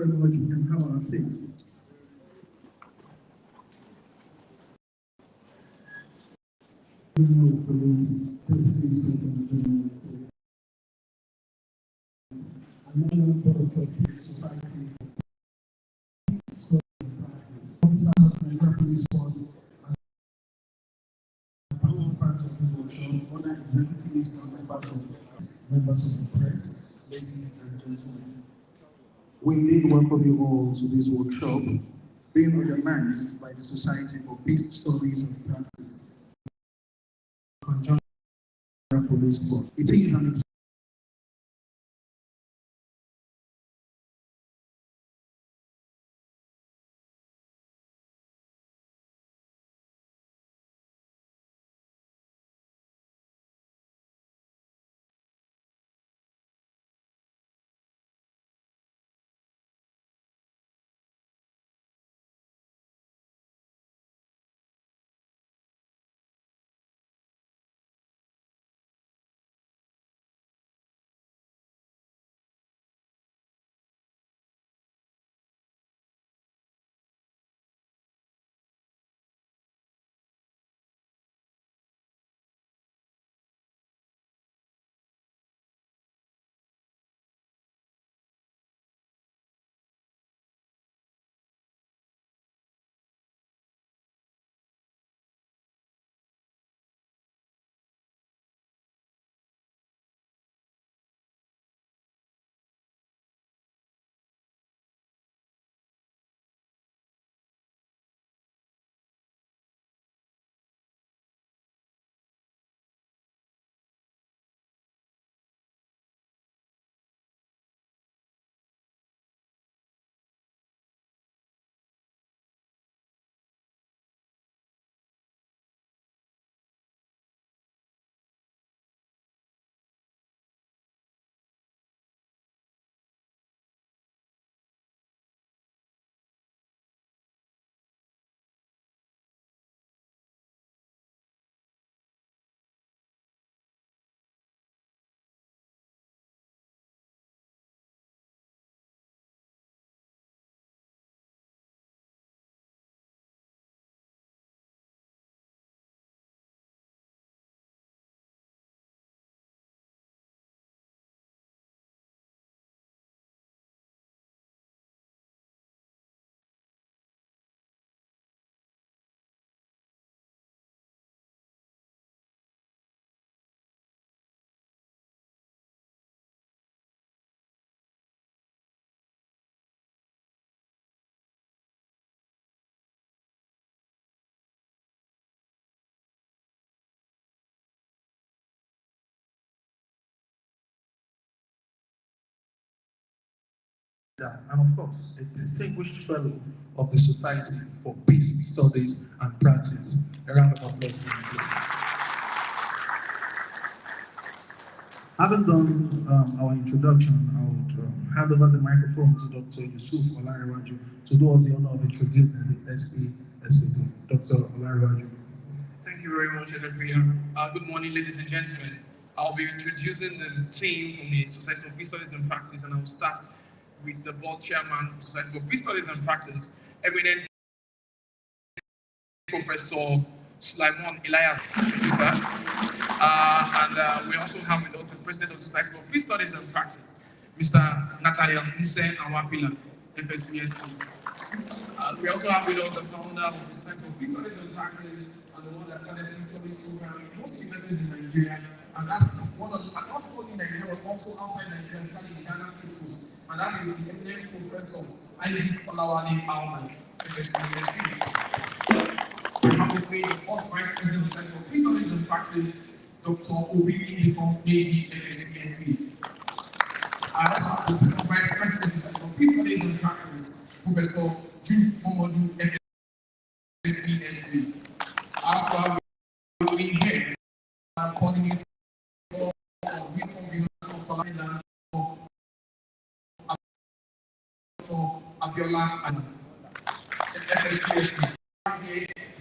very much. We can have our seats. General Police, Deputy Inspector General of Police, and National Board of Trustees Society for Peace, Practice, officers of the Police Force, and participants of this workshop, other executives and members of the press, ladies and gentlemen. We indeed welcome you all to this workshop being organized by the Society for Peace Studies and Practice. Police Force. It is an and of course, a distinguished fellow of the Society for Peace Studies and Practice. A round of applause. Having done our introduction, I would hand over the microphone to Dr. Yusuf Olarewaju to do us the honor of introducing the SPSP. Dr. Olarewaju. Thank you very much, Edefia. Good morning, ladies and gentlemen. I'll be introducing the team from the Society for Peace Studies and Practice, and I'll start with the board chairman of the Society for Peace Studies and Practice, eminent Professor Sulaiman Elias. And we also have with us the president of the Society for Peace Studies and Practice, Mr. Nathaniel Nse Awapila, FSPSP. We also have with us the founder of the Society for Peace Studies and Practice and the one that started the Peace Studies program in most universities in Nigeria. And that's one of the, and not only in Nigeria, but also outside Nigeria, especially in Ghana, Coast. And that is the eminent Professor Isaac Olawale Ahmed, FSPSP. We have with me the first Vice President of the Society for Peace Studies and Practice, Dr. Obi from AD, FSPSP. I also have the second Vice President of the Society for Peace Studies and Practice, Professor Jude Momodu, FSPSP. After we here, coordinator of wisdom for Abiola and FSPSP.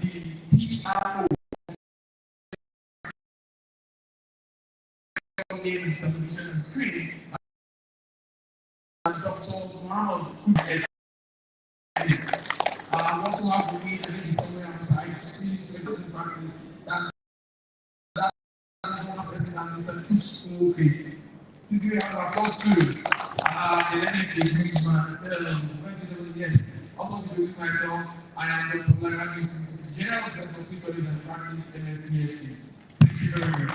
The PRO name television and screen, and Dr. wow, could get. Also have to meet, I think it's somewhere outside, see, practice. That's one person that is a too smoking. This way, I have applause too. The NFA is man. Yes. Also, to introduce myself, I am Dr. Larry, General Secretary of Peace Studies and Practice, MSPSP. Thank you very much.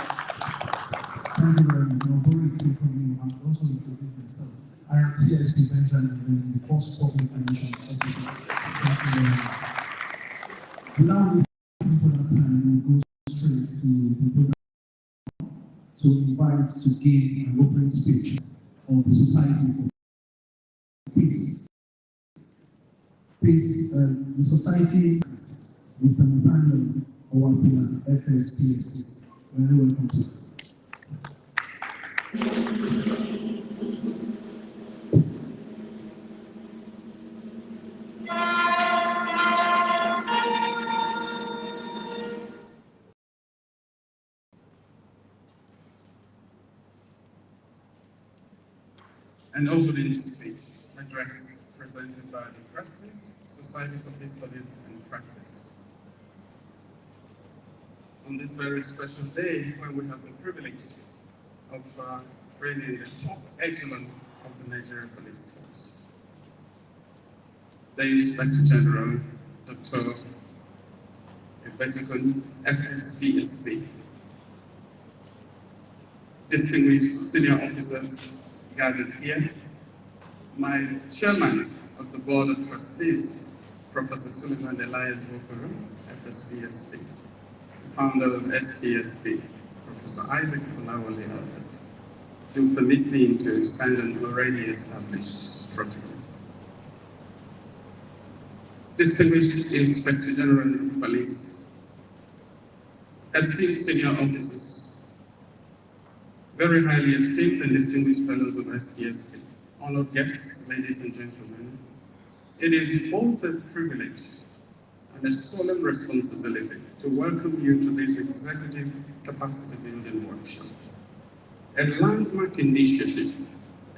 Thank you very much. I'll borrow it from you and also introduce myself. I am CSP Benjamin, the first public commission. Thank you very much. Without wasting for that time, we'll go straight to the program to invite to give an opening speech of the Society for Peace. Peace, the Society, Mr. Nathaniel Owapila, FSPSP. Very welcome to. An opening speech address presented by the Restream, Society for Peace Studies and Practice. On this very special day when we have the privilege of training the top echelon of the Nigerian Police Force. The Inspector General, Dr. Ibetikun, FSCSC, distinguished senior officers gathered here, my chairman of the Board of Trustees, Professor Suleiman Elias Wokoro, FSPSP, the founder of SPSP, Professor Isaac Olawale Albert, do permit me to expand an already established protocol. Distinguished Inspector General of Police, esteemed senior officers, very highly esteemed and distinguished fellows of SPSP, honored guests, ladies and gentlemen, it is both a privilege and a solemn responsibility to welcome you to this Executive Capacity Building Workshop, a landmark initiative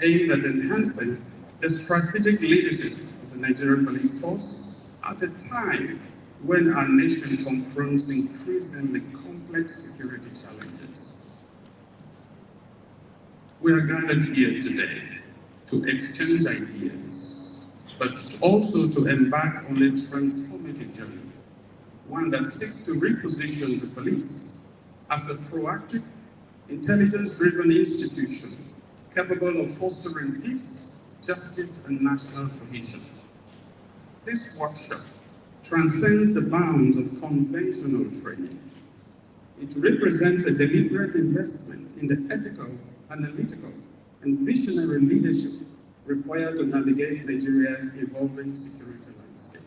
aimed at enhancing the strategic leadership of the Nigerian Police Force at a time when our nation confronts increasingly complex security challenges. We are gathered here today to exchange ideas, but also to embark on a transformative journey, one that seeks to reposition the police as a proactive, intelligence-driven institution capable of fostering peace, justice, and national cohesion. This workshop transcends the bounds of conventional training. It represents a deliberate investment in the ethical, analytical, and visionary leadership required to navigate Nigeria's evolving security landscape.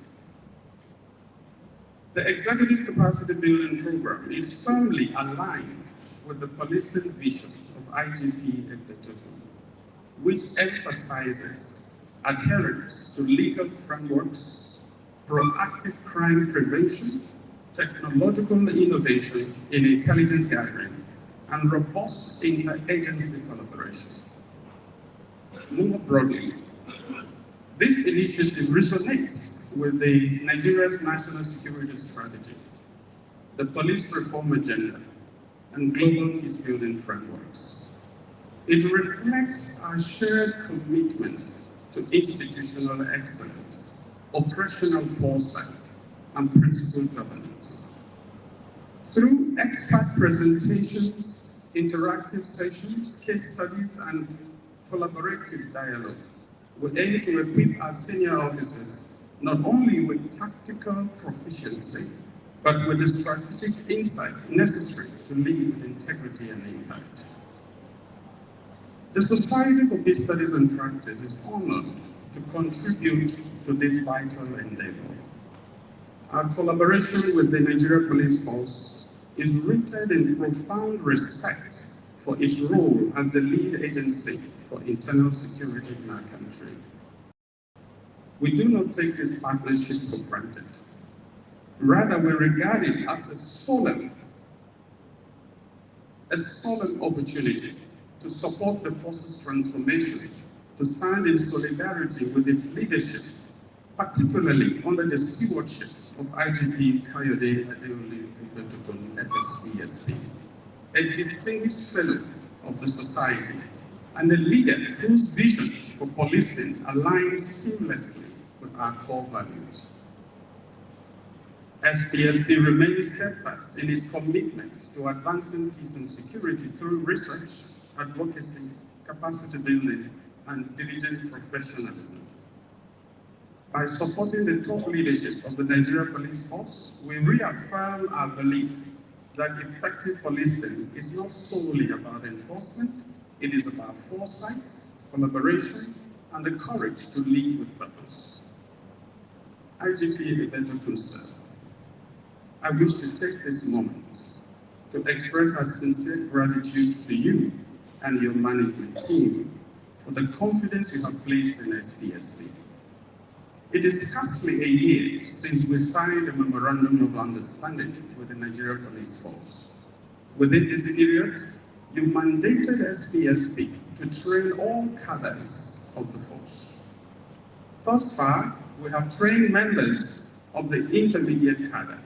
The Executive Capacity Building Program is firmly aligned with the policing vision of IGP Ekpetoku, which emphasizes adherence to legal frameworks, proactive crime prevention, technological innovation in intelligence gathering, and robust interagency collaboration. More broadly, this initiative resonates with the Nigeria's national security strategy, the police reform agenda, and global peace-building frameworks. It reflects our shared commitment to institutional excellence, operational foresight, and principled governance. Through expert presentations, interactive sessions, case studies, and collaborative dialogue, we aim to equip our senior officers not only with tactical proficiency, but with the strategic insight necessary to lead with integrity and impact. The Society for Peace Studies and Practice is honored to contribute to this vital endeavor. Our collaboration with the Nigerian Police Force is rooted in profound respect for its role as the lead agency for internal security in our country. We do not take this partnership for granted. Rather, we regard it as a solemn opportunity to support the force's transformation to stand in solidarity with its leadership, particularly under the stewardship of IGP Kayode Adeolu Igbetokun, FSPSC, a distinguished fellow of the society, and a leader whose vision for policing aligns seamlessly with our core values. SPSC remains steadfast in its commitment to advancing peace and security through research, advocacy, capacity building, and diligent professionalism. By supporting the top leadership of the Nigeria Police Force, we reaffirm our belief that effective policing is not solely about enforcement, it is about foresight, collaboration, and the courage to lead with purpose. IGP Igbetokun, sir, I wish to take this moment to express our sincere gratitude to you and your management team for the confidence you have placed in SPSC. It is scarcely a year since we signed a memorandum of understanding with the Nigeria Police Force. Within this period, you mandated SPSC to train all cadres of the force. Thus far, we have trained members of the intermediate cadre,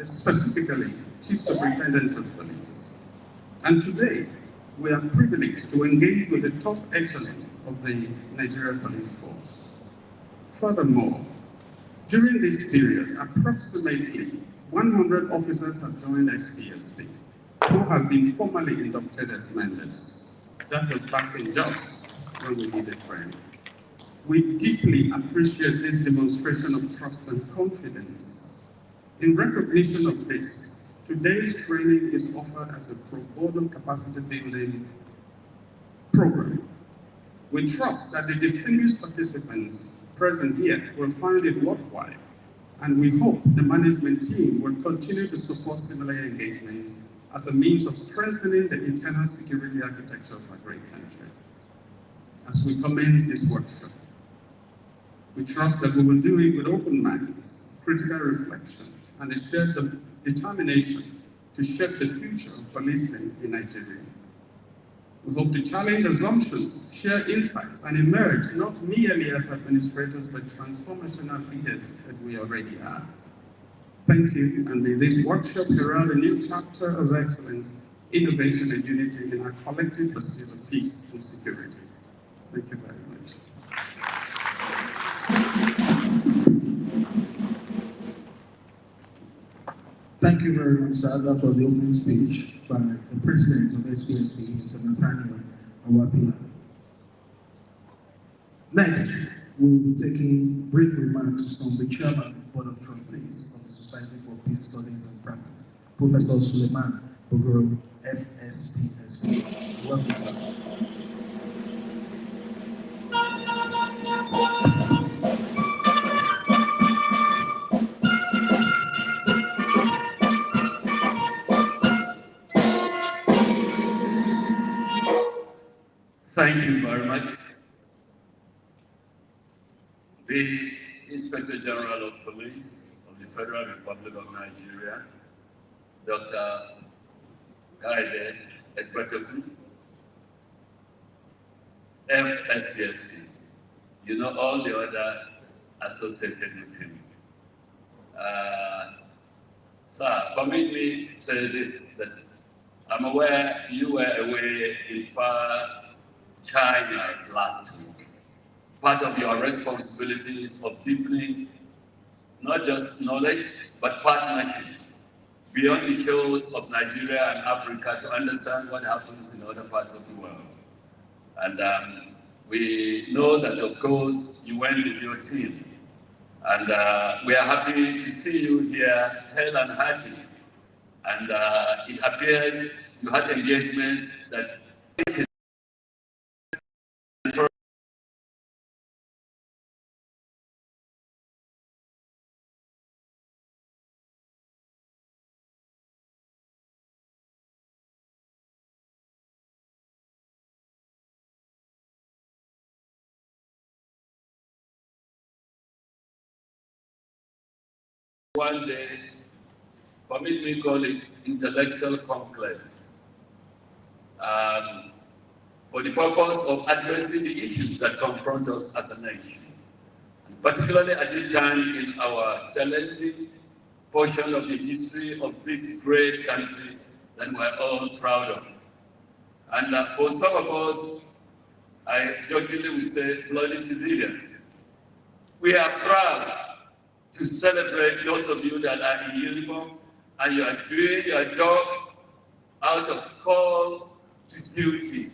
specifically Chief Superintendents of Police. And today, we are privileged to engage with the top echelon of the Nigeria Police Force. Furthermore, during this period, approximately 100 officers have joined SPSC who have been formally inducted as members. That was back in Jos when we did the training. We deeply appreciate this demonstration of trust and confidence. In recognition of this, today's training is offered as a pro bono capacity building program. We trust that the distinguished participants present here will find it worthwhile, and we hope the management team will continue to support similar engagements as a means of strengthening the internal security architecture of our great country. As we commence this workshop, we trust that we will do it with open minds, critical reflection, and a shared determination to shape the future of policing in Nigeria. We hope to challenge assumptions, share insights, and emerge not merely as administrators, but transformational leaders that we already are. Thank you, and may this workshop herald a new chapter of excellence, innovation, and unity in our collective pursuit of peace and security. Thank you very much. Thank you very much, sir. That was the opening speech by the President of SPSP, Mr. Nathaniel Awapila. Next, we will be taking brief remarks from the Chairman of the Board of Trustees of the Society for Peace Studies and Practice, Professor Suleiman Bogoro, FSTSP. Welcome, sir. Thank you very much. The Inspector General of Police of the Federal Republic of Nigeria, Dr. Kayode Egbetokun, FSPSP. You know all the other associated with him. Sir, permit me to say this, that I'm aware you were away in far China last week. Part of your responsibilities of deepening not just knowledge, but partnership beyond the shores of Nigeria and Africa to understand what happens in other parts of the world. And we know that, of course, you went with your team. And we are happy to see you here, hale and hearty. And it appears you had engagements that one day, permit me call it intellectual conclave. for the purpose of addressing the issues that confront us as a nation, particularly at this time in our challenging portion of the history of this great country that we're all proud of. And for some of us, I jokingly would say bloody civilians. We are proud to celebrate those of you that are in uniform and you are doing your job out of call to duty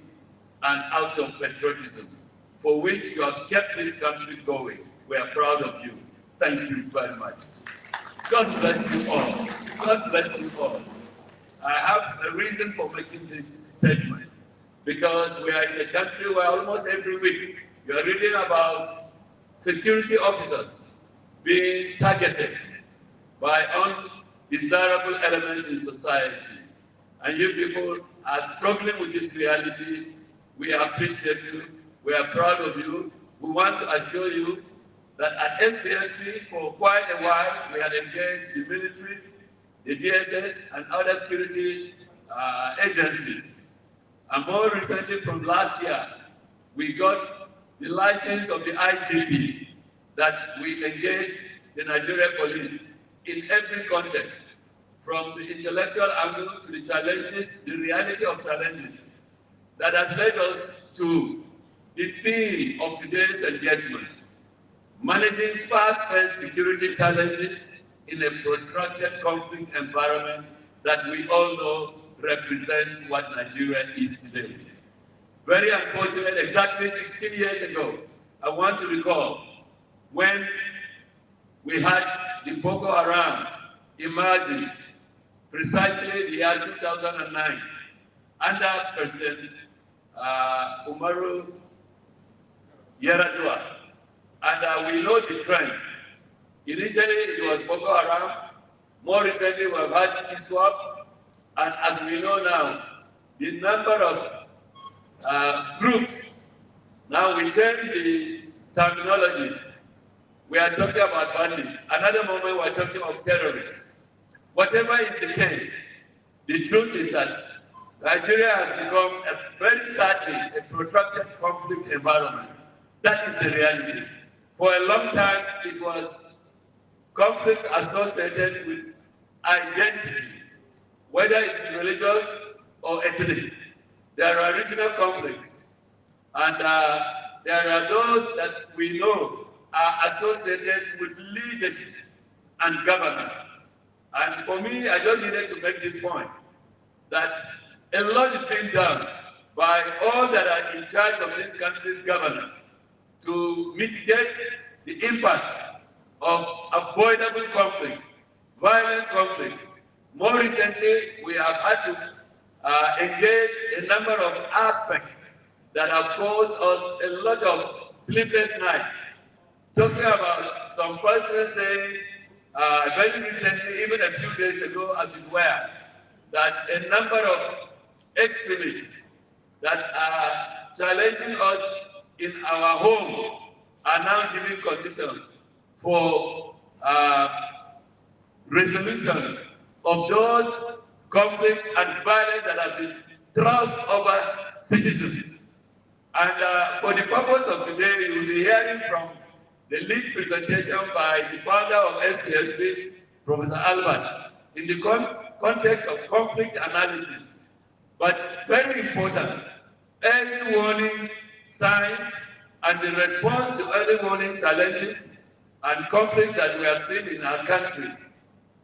and out of patriotism, for which you have kept this country going. We are proud of you. Thank you very much. God bless you all. God bless you all. I have a reason for making this statement, because we are in a country where almost every week you are reading about security officers being targeted by undesirable elements in society. And you people are struggling with this reality. We appreciate you. We are proud of you. We want to assure you that at SCSP, for quite a while, we had engaged the military, the DSS, and other security agencies. And more recently, from last year, we got the license of the IGP that we engage the Nigerian police in every context, from the intellectual angle to the challenges, the reality of challenges that has led us to the theme of today's engagement: managing fast-paced security challenges in a protracted conflict environment that we all know represents what Nigeria is today. Very unfortunate, exactly 16 years ago, I want to recall when we had the Boko Haram emerging precisely the year 2009 under President Umaru Yar'Adua. And we know the trend. Initially, it was Boko Haram. More recently, we have had ISWAP. And as we know now, the number of groups, now we change the terminologies. We are talking about bandits. Another moment, we are talking of terrorists. Whatever is the case, the truth is that Nigeria has become very sadly a protracted conflict environment. That is the reality. For a long time, it was conflict associated with identity, whether it's religious or ethnic. There are regional conflicts, and there are those that we know are associated with leadership and governance. And for me, I just needed to make this point, that a lot is being done by all that are in charge of this country's governance to mitigate the impact of avoidable conflict, violent conflict. More recently, we have had to engage a number of aspects that have caused us a lot of sleepless nights. Talking about some persons saying, very recently, even a few days ago, as it were, that a number of extremists that are challenging us in our home are now giving conditions for resolution of those conflicts and violence that have been thrust over citizens. And for the purpose of today, you will be hearing from the lead presentation by the founder of STSP, Professor Albert, in the context of conflict analysis. But very important, early warning signs and the response to early warning challenges and conflicts that we have seen in our country.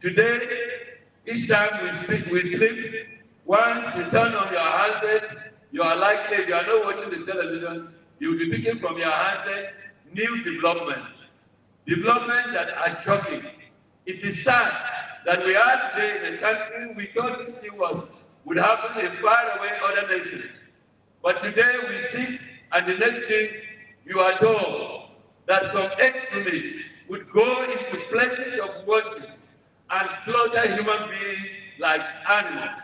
Today, each time we sleep, once you turn on your handset, you are likely, if you are not watching the television, you will be picking from your handset new developments that are shocking. It is sad that we are today in a country we thought this thing would happen in faraway other nations. But today we see, and the next thing you are told that some extremists would go into places of worship and slaughter human beings like animals.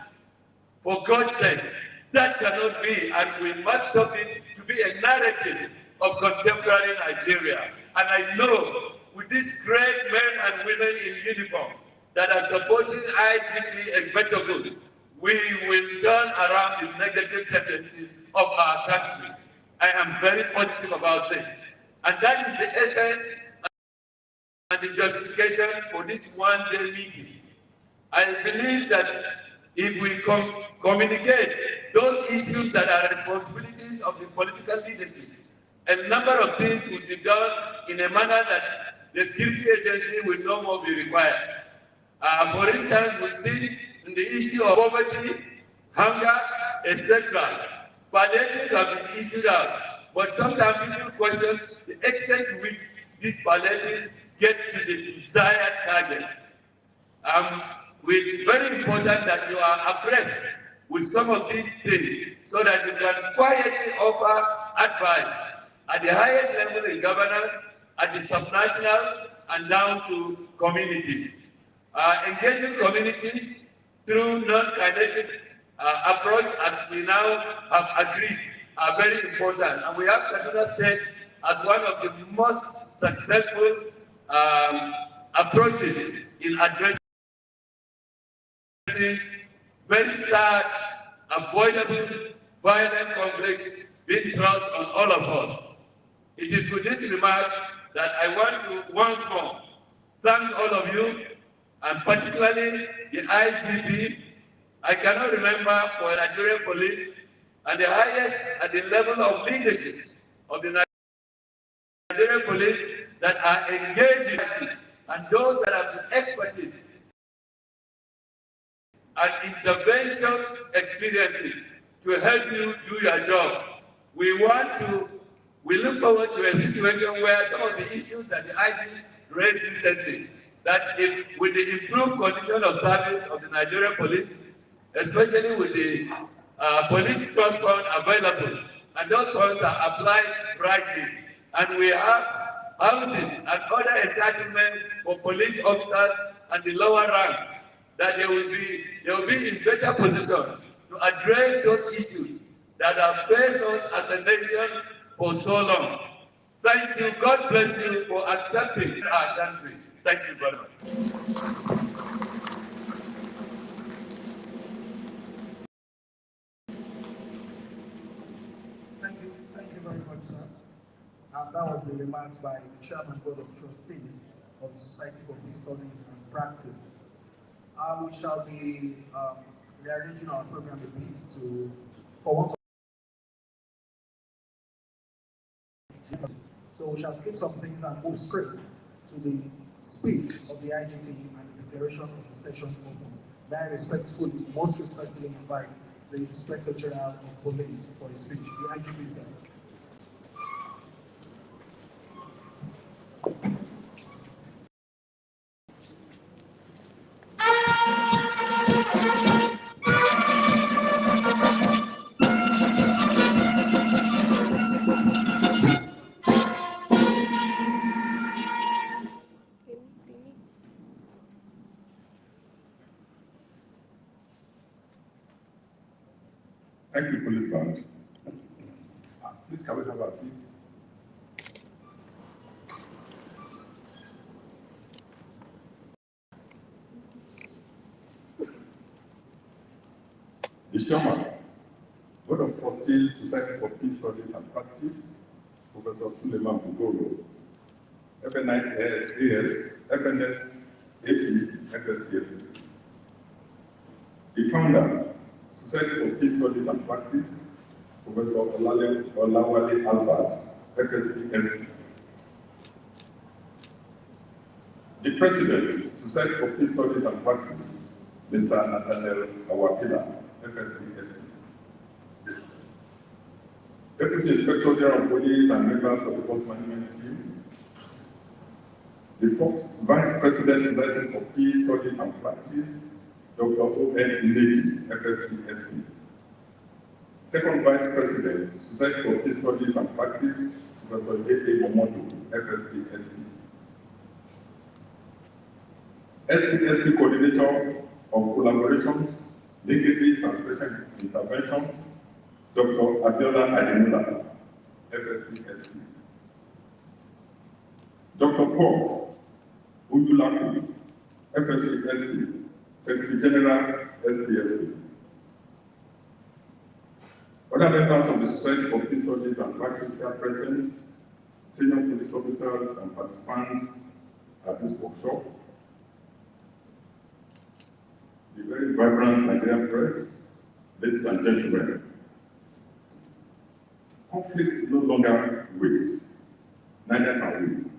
For God's sake, that cannot be, and we must stop it to be a narrative of contemporary Nigeria. And I know with these great men and women in uniform that are supporting IGP and Betogood, we will turn around the negative tendencies of our country. I am very positive about this. And that is the essence and the justification for this one-day meeting. I believe that if we communicate those issues that are responsibilities of the political leadership, a number of things will be done in a manner that the security agency will no more be required. For instance, we see in the issue of poverty, hunger, etc. Palliatives have been issued out, but sometimes people question the extent to which these palliatives get to the desired target. It's very important that you are abreast with some of these things so that you can quietly offer advice at the highest level in governance, at the subnationals, and down to communities. Engaging communities through non-kinetic approach, as we now have agreed, are very important. And we have Kaduna State as one of the most successful approaches in addressing very sad, avoidable, violent conflicts being thrust on all of us. It is with this remark that I want to once more thank all of you, and particularly the IGP. I cannot remember for Nigerian police and the highest at the level of leadership of the Nigerian police that are engaged in it, and those that have the expertise and intervention experiences to help you do your job. We look forward to a situation where some of the issues that the IG raised recently, that if with the improved condition of service of the Nigerian police, especially with the police trust fund available, and those funds are applied rightly, and we have houses and other entitlements for police officers and the lower rank, that they will be in better position to address those issues that have faced us as a nation for so long. Thank you. God bless you for accepting our country. Thank you very much. Thank you very much, sir. And that was the remarks by the Chairman Board of Trustees of the Society for Peace Studies and Practice. We shall be rearranging our program a bit for one. So we shall skip some things and move straight to the speech of the IGP and the declaration of the session open. May I most respectfully invite the Inspector General of Police for his speech. The IGP, sir. Thank you, Police Band. Please, can we have our seats? The Chairman, Board of Trustees, Society for Peace Studies and Practice, Professor Suleiman Bugoro, FNIS, FNS, AP, FSTS. The founder, Society for Peace Studies and Practice, Professor Olawale Albert, FSTS. The President, Society for Peace Studies and Practice, Mr. Nathaniel Awapila, FSTS. Deputy Inspector General of Police and members of the Force Management Team. The fourth Vice President, Society for Peace Studies and Practice, Dr. O.N. Inegi, FSTSC. Second Vice President, Society for Peace Studies and Practice, Professor J.A. Momodu, FSTSC. STSC Coordinator of Collaborations, Linkages and Special Interventions, Dr. Abiola Ademola, FSTSC. Dr. Paul Udulaku, FSTSC, Secretary General, STSC. Other members of the Society for Peace Studies and Practice are present, senior police officers and participants at this workshop, the very vibrant Nigerian press, ladies and gentlemen. Conflict is no longer wait, neither can we.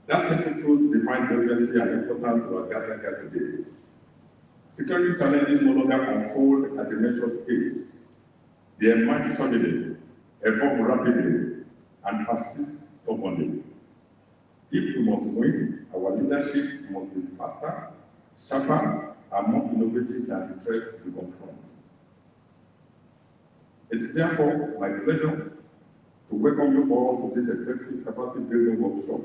That simple truth defines the urgency and importance of our gathering here today. Security challenges no longer unfold at a measured pace. They emerge suddenly, evolve rapidly, and persist stubbornly. If we must win, our leadership must be faster, sharper, and more innovative than the threats we confront. It is therefore my pleasure to welcome you all to this effective capacity building workshop.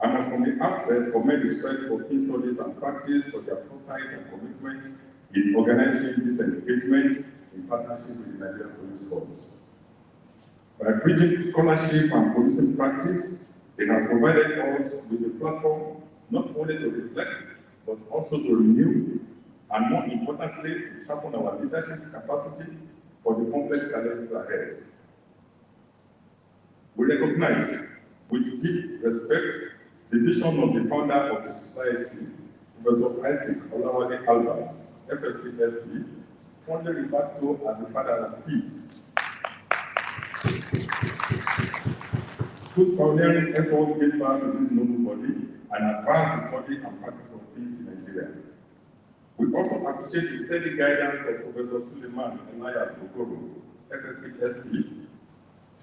I must from the outset commend the Society for Peace Studies and Practice for their foresight and commitment in organizing this engagement in partnership with the Nigerian Police Force. By bridging scholarship and policing practice, they have provided us with a platform not only to reflect, but also to renew, and more importantly, to sharpen our leadership capacity for the complex challenges ahead. We recognize with deep respect the vision of the founder of the society, Professor Isaac Olawale Albert, FSP, fondly referred to as the father of peace, whose pioneering efforts gave birth to this noble body and advanced the study and practice of peace in Nigeria. We also appreciate the steady guidance of Professor Suleiman Elias Bokoro, FSP,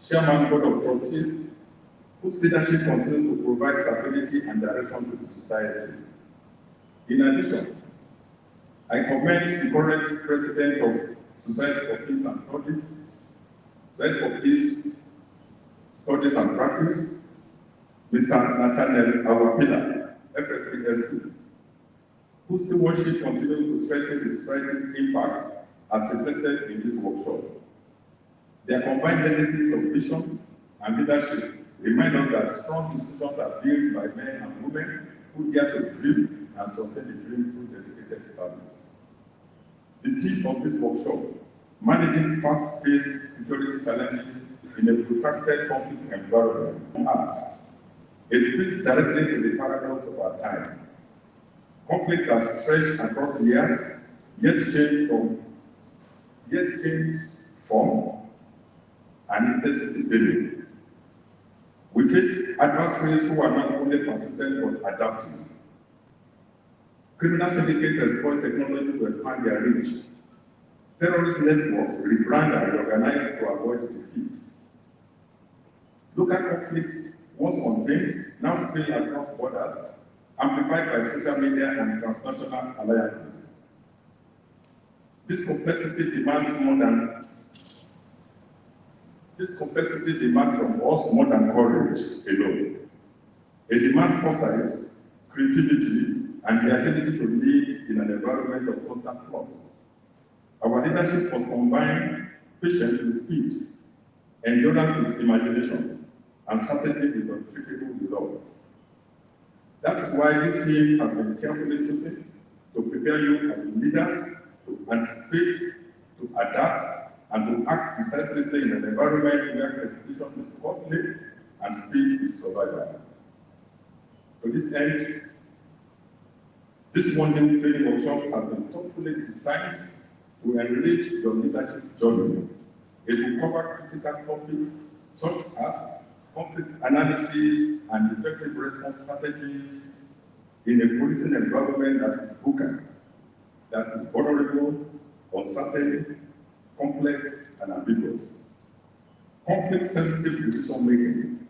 Chairman Board of Trustees, whose leadership continues to provide stability and direction to the society. In addition, I commend the current President of Society for Peace and Studies, Society for Peace Studies and Practice, Mr. Nathaniel Awapila, FSP, whose stewardship continues to strengthen the society's impact as reflected in this workshop. Their combined legacies of vision and leadership remind us that strong institutions are built by men and women who dare to dream and sustain the dream through dedicated service. The theme of this workshop, managing fast-paced security challenges in a protracted conflict environment, it fits directly to the paradox of our time. Conflict has stretched across years, yet changed form and intensity daily. We face adversaries who are not only persistent but adaptive. Criminal syndicates exploit technology to expand their reach. Terrorist networks rebrand and reorganize to avoid defeat. Local conflicts, once contained, now spill across borders, amplified by social media and transnational alliances. This complexity demands from us more than courage alone. It demands foresight, creativity, and the ability to lead in an environment of constant flux. Our leadership must combine patience with speed, endurance with imagination, and strategy with unshakable resolve. That's why this team has been carefully chosen to prepare you as leaders to anticipate, to adapt, and to act decisively in an environment where execution is costly and speed is survival. To this end, this one-day training workshop has been thoughtfully designed to enrich your leadership journey. It will cover critical topics such as conflict analysis and effective response strategies in a policing environment that is broken, that is vulnerable, uncertain, complex, and ambiguous. Conflict-sensitive decision-making,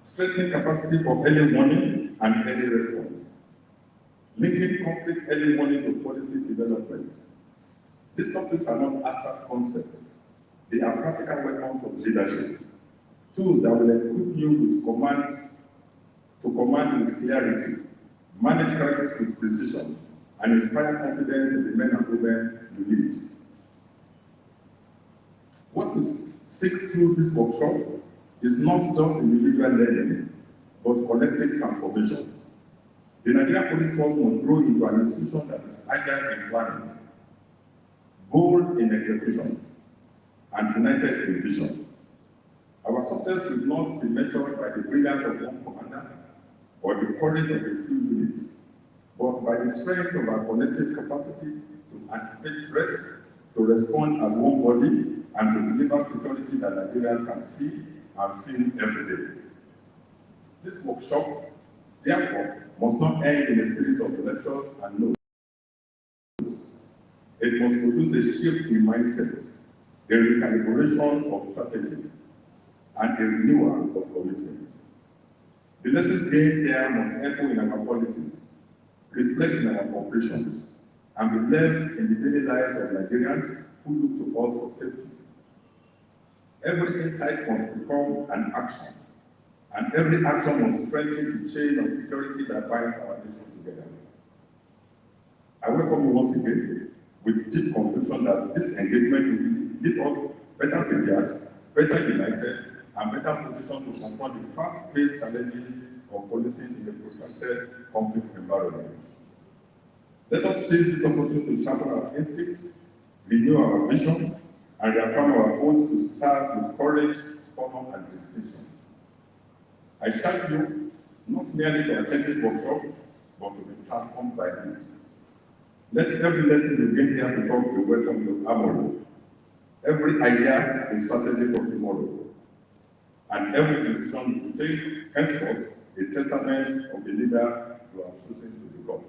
strengthening capacity for early warning and early response, linking conflict early warning to policy development. These topics are not abstract concepts. They are practical weapons of leadership, tools that will equip you with command with clarity, manage crisis with precision, and inspire confidence in the men and women you lead. What we seek through this workshop is not just individual learning, but collective transformation. The Nigerian Police Force must grow into an institution that is agile in planning, bold in execution, and united in vision. Our success will not be measured by the brilliance of one commander or the courage of a few units, but by the strength of our collective capacity to anticipate threats, to respond as one body, and to deliver security that Nigerians can see and feel every day. This workshop, therefore, must not end in a series of lectures and notes. It must produce a shift in mindset, a recalibration of strategy, and a renewal of commitment. The lessons gained here must echo in our policies, reflect in our operations, and be left in the daily lives of Nigerians who look to us for safety. Every insight must become an action, and every action must strengthen the chain of security that binds our nation together. I welcome you once again with deep conviction that this engagement will leave us better prepared, better united, and better positioned to confront the fast-paced challenges of policing in a protracted conflict environment. Let us seize this opportunity to sharpen our instincts, renew our vision, and reaffirm our oath to serve with courage, honor, and distinction. I charge you not merely to attend this workshop, but to be transformed by it. Let every lesson you gain here become a welcome to armory. Every idea is strategy for tomorrow. And every decision you take henceforth a testament of the leader you are choosing to become.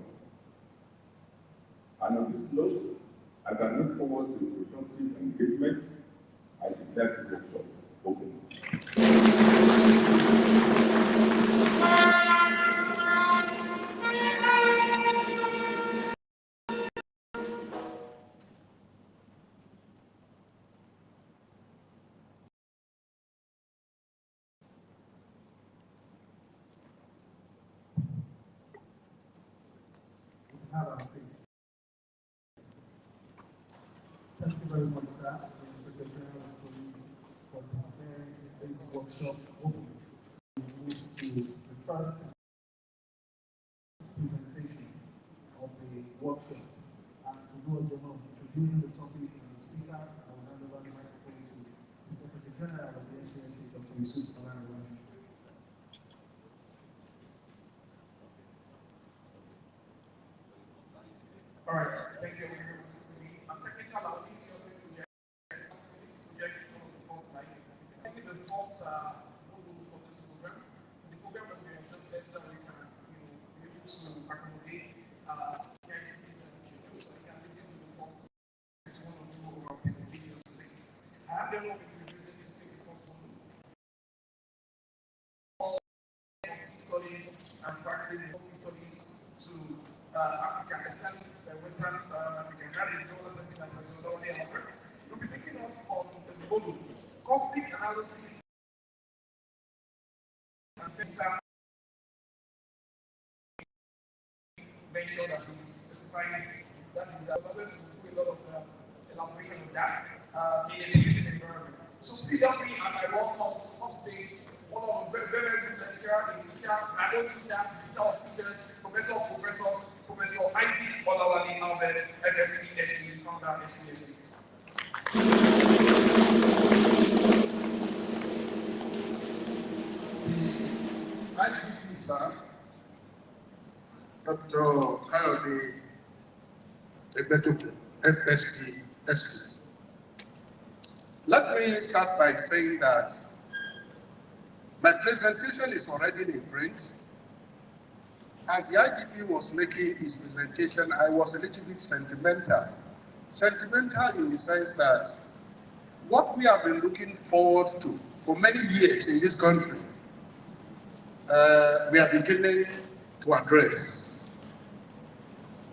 And on this note, as I look forward to a productive engagement, I declare this workshop open. Thank you very much, sir, Inspector General of Police, for preparing this workshop open. We move to the first presentation of the workshop. And to those who are introducing the topic and the speaker, I will hand over the microphone to the Secretary General of the SPSP, Dr. Yusuf Alarawan. All right, thank you very much. I'm technical ability of the project. Ability project is one of the first slide. I think the first module for this program. The program that we have just set so we can, be able to accommodate PIGPs and schedules. So you can listen to the first one or two of our presentations today. I have the honor of introducing to take the first module. All studies and practice studies to Africa, especially Western Africa. That is no other person than Professor Albert. We'll be taking us on the module conflict analysis and make sure that we specify that is going to do a lot of elaboration of that in a limited environment. So please help me as I walk up stage. One of the very, very good lecturer, a teacher, my own teacher of teachers, Professor I.D. Olawale Albert, FSP, SPE, founder, SPSP. IGP, sir, Dr. Kayode Egbetoku, FSP, SP. Let me start by saying that my presentation is already in print. As the IGP was making his presentation, I was a little bit sentimental. Sentimental in the sense that what we have been looking forward to for many years in this country, we are beginning to address.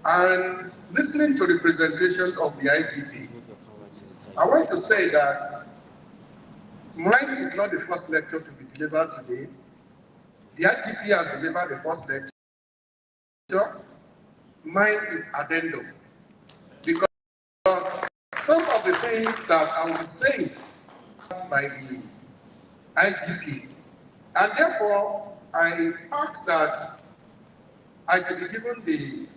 And listening to the presentation of the IGP, I want to say that mine is not the first lecture to be delivered today. The IGP has delivered the first lecture. Mine is addendum. Because some of the things that I was saying by the IGP, and therefore I asked that I should be given the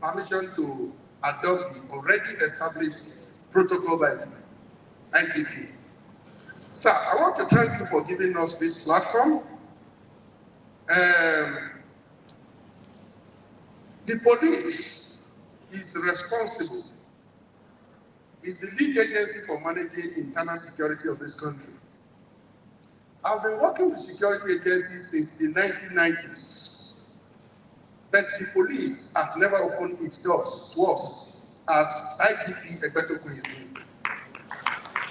permission to adopt the already established protocol by the IGP. Sir, I want to thank you for giving us this platform. The police is responsible, is the lead agency for managing internal security of this country. I've been working with security agencies since the 1990s, but the police has never opened its doors to us as IGP Egbetokun is doing.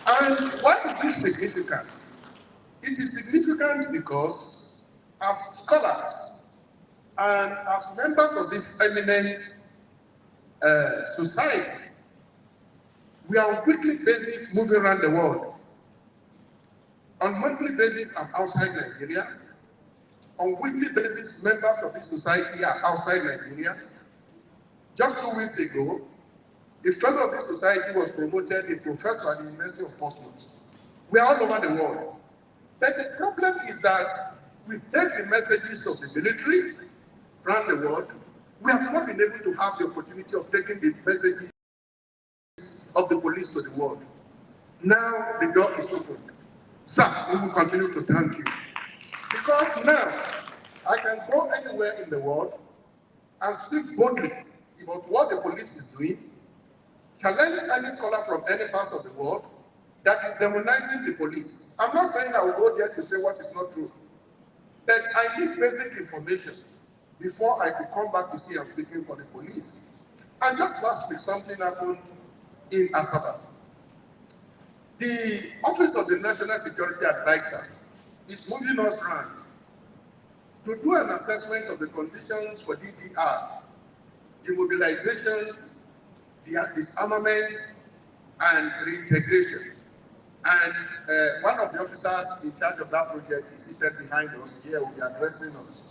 And why is this significant? It is significant because as scholars and as members of this eminent society, we are on weekly basis moving around the world. On monthly basis, I'm outside Nigeria. On weekly basis, members of this society are outside Nigeria. Just 2 weeks ago, a fellow of this society was promoted a professor at the University of Portsmouth. We are all over the world. But the problem is that we take the messages of the military around the world. We have not been able to have the opportunity of taking the messages of the police to the world. Now the door is open. Sir, we will continue to thank you. Because now I can go anywhere in the world and speak boldly about what the police is doing, challenge any scholar from any part of the world that is demonizing the police. I'm not saying I will go there to say what is not true, but I need basic information before I could come back to say I'm speaking for the police. And just last week, something happened in Asaba. The Office of the National Security Advisor is moving us around to do an assessment of the conditions for DDR, demobilization, disarmament, and reintegration. And one of the officers in charge of that project is seated behind us. Here will be addressing us.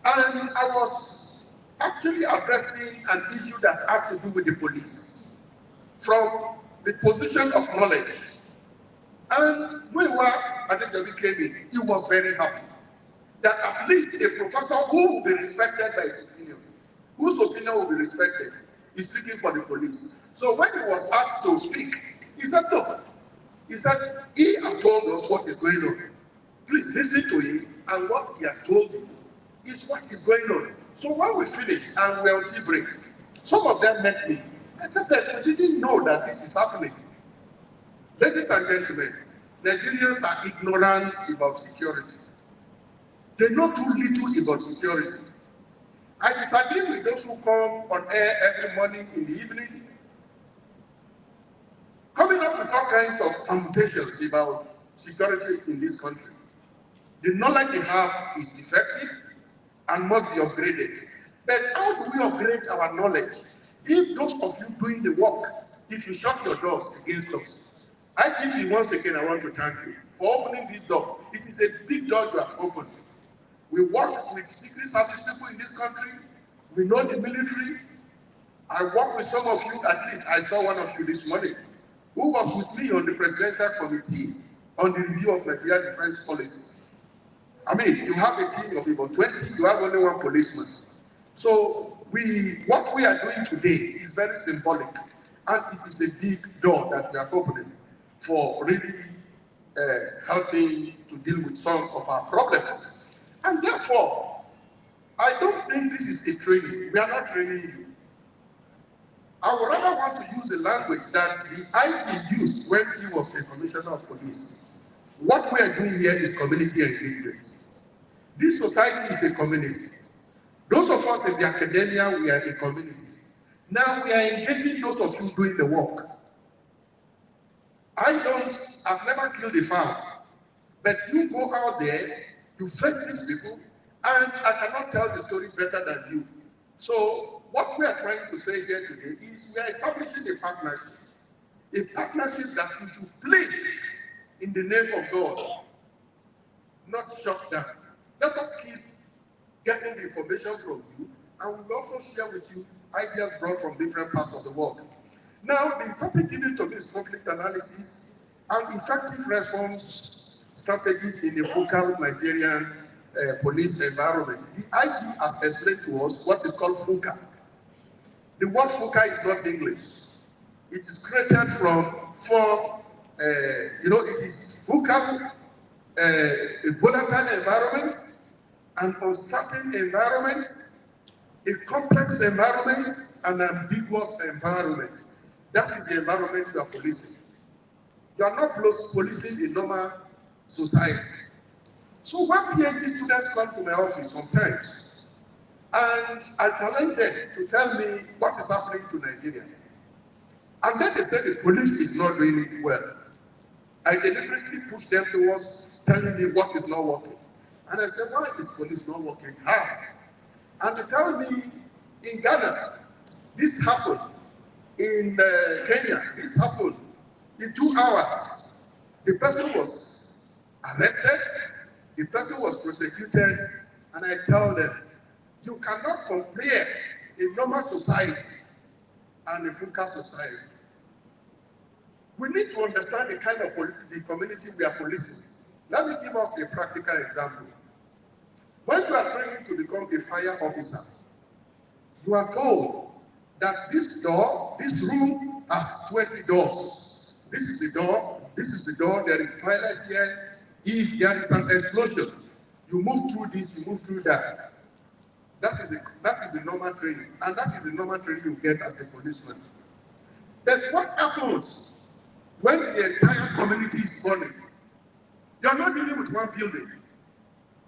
And I was actually addressing an issue that has to do with the police from the position of knowledge. And when Adejobi came in, he was very happy that at least a professor who will be respected by his opinion, whose opinion will be respected, is speaking for the police. So when he was asked to speak, he said, look, he said, he has told us what is going on. Please listen to him, and what he has told you is what is going on. So when we finish and we're on tea break, some of them met me. I said that we didn't know that this is happening. Ladies and gentlemen, Nigerians are ignorant about security. They know too little about security. I disagree with those who come on air every morning in the evening, coming up with all kinds of permutations about security in this country. The knowledge they have is effective and must be upgraded. But how do we upgrade our knowledge if those of you doing the work, if you shut your doors against us? IGP, once again, I want to thank you for opening this door. It is a big door you have opened. We work with secret service people in this country. We know the military. I work with some of you, at least I saw one of you this morning, who was with me on the presidential committee on the review of Nigeria defense policy. I mean, you have a team of about 20, you have only one policeman. So what we are doing today is very symbolic, and it is a big door that we are opening for really helping to deal with some of our problems. And therefore, I don't think this is a training. We are not training you. I would rather want to use the language that the IT used when he was a commissioner of police. What we are doing here is community engagement. This society is a community. Those of us in the academia, we are a community. Now we are engaging those of you doing the work. I've never killed a fowl, but you go out there, you face these people, and I cannot tell the story better than you. So what we are trying to say here today is we are establishing a partnership that we should place in the name of God, not shut down. Let us keep getting the information from you, and we'll also share with you ideas brought from different parts of the world. Now, the topic given to me is conflict analysis and effective response strategies in a focal Nigerian police environment. The IG has explained to us what is called FUCA. The word FUCA is not English. It is created from 4 it is vocal, a volatile environment, an uncertain environment, a complex environment, an ambiguous environment. That is the environment you are policing. You are not policing a normal society. So when PhD students come to my office sometimes, and I challenge them to tell me what is happening to Nigeria, and then they say the police is not doing it well, I deliberately push them towards telling me what is not working. And I said, why is police not working? How? And they tell me, in Ghana, this happened. In Kenya, this happened. In 2 hours, the person was arrested, the person was prosecuted, and I tell them, you cannot compare a normal society and a FUCA society. We need to understand the kind of the community we are policing. Let me give us a practical example. When you are training to become a fire officer, you are told that this room has 20 doors. This is the door, this is the door, there is toilet here. If there is an explosion, you move through this, you move through that. That is the normal training, and that is the normal training you get as a policeman. But what happens when the entire community is burning? You are not dealing with one building.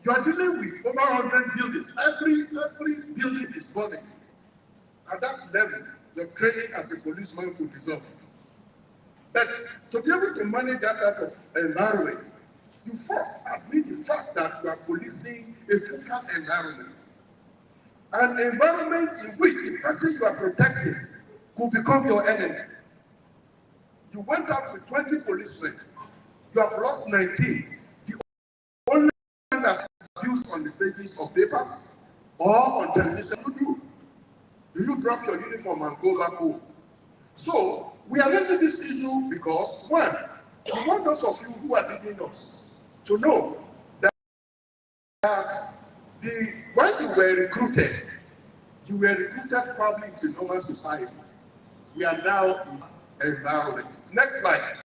You are dealing with over 100 buildings. Every building is burning. At that level, your training as a policeman could dissolve. But to be able to manage that type of environment, you first admit the fact that you are policing a focal environment. An environment in which the person you are protecting could become your enemy. You went out with 20 policemen. You have lost 19. The only one that is used on the pages of papers or on television, do you drop your uniform and go back home? So, we are raising this issue because, one, we want those of you who are leading us to know that when you were recruited probably into normal society. We are now in environment. Next slide.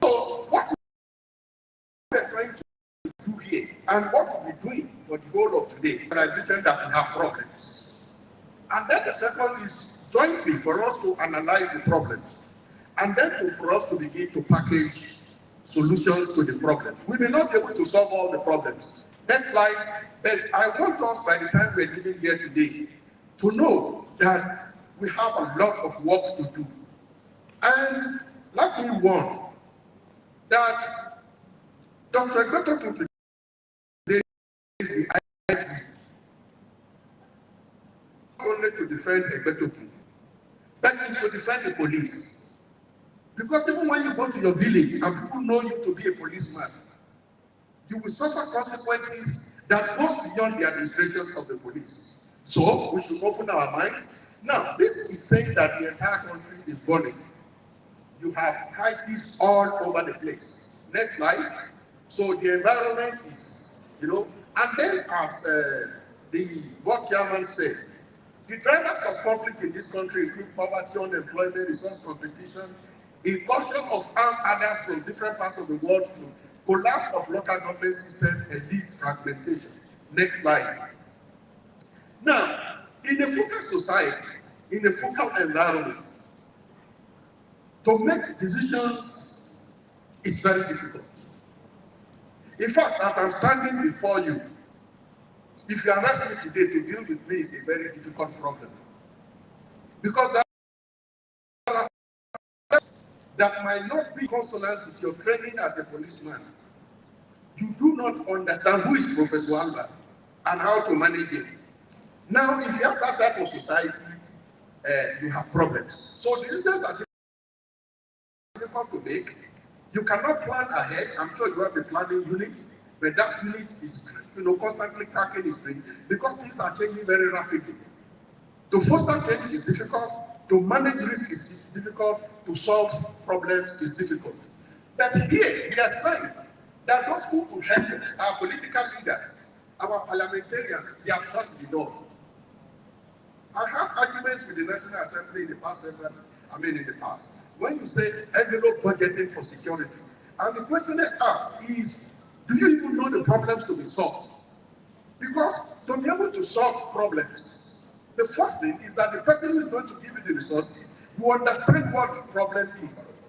So, what we are trying to do here, and what we'll be doing for the whole of today, realization that we have problems. And then the second is jointly for us to analyze the problems, and then for us to begin to package solutions to the problem. We may not be able to solve all the problems. Next slide. But I want us, by the time we're living here today, to know that we have a lot of work to do. And let me warn that Dr. Egbertoku today is the IG, not only to defend Egbertoku, but it's to defend the police. Because even when you go to your village and people know you to be a policeman, you will suffer consequences that goes beyond the administration of the police. So we should open our minds. Now, this is saying that the entire country is burning. You have crises all over the place. Next slide. So the environment is, and then as the board chairman said, the drivers of conflict in this country include poverty, unemployment, resource competition, incursion of armed others from different parts of the world to collapse of local government system, elite fragmentation. Next slide. Now, in a focal society, in a focal environment, to make decisions is very difficult. In fact, as I'm standing before you, if you arrest me today to deal with me is a very difficult problem. Because that might not be consonant with your training as a policeman. You do not understand who is Professor Albert and how to manage him. Now, if you have that type of society, you have problems. So the decisions are difficult to make. You cannot plan ahead. I'm sure you have a planning unit, but that unit is constantly cracking its brain because things are changing very rapidly. To foster change is difficult. To manage risk is difficult. To solve problems is difficult. But here, we are saying that those who could help us, our political leaders, our parliamentarians, they have shut the door. I had arguments with the National Assembly in the past. when you say envelope budgeting for security, and the question they ask is, do you even know the problems to be solved? Because to be able to solve problems, the first thing is that the person who is going to give you the resources, you understand what the problem is.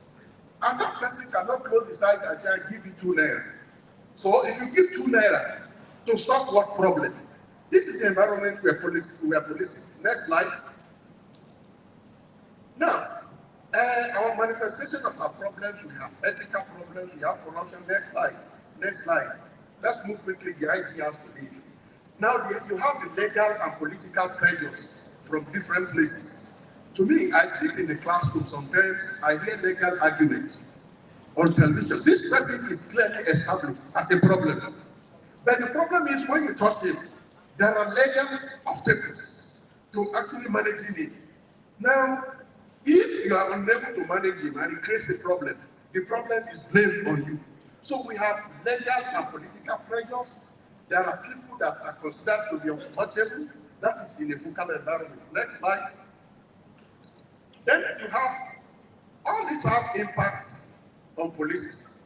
And that person cannot close his eyes and say, I give you 2 naira. So if you give 2 naira to solve what problem? This is the environment we are policing. Next slide. Now, our manifestation of our problems, we have ethical problems, we have corruption. Next slide. Next slide. Let's move quickly. The ideas to leave. Now, you have the legal and political pressures from different places. To me, I sit in the classroom sometimes, I hear legal arguments on television. This person is clearly established as a problem. But the problem is when you touch him, there are legal obstacles to actually managing it. Now, if you are unable to manage him and it creates a problem, the problem is blamed on you. So we have legal and political pressures. There are people that are considered to be untouchable. That is in a focal environment. Next slide. Then you have, all these have impact on police,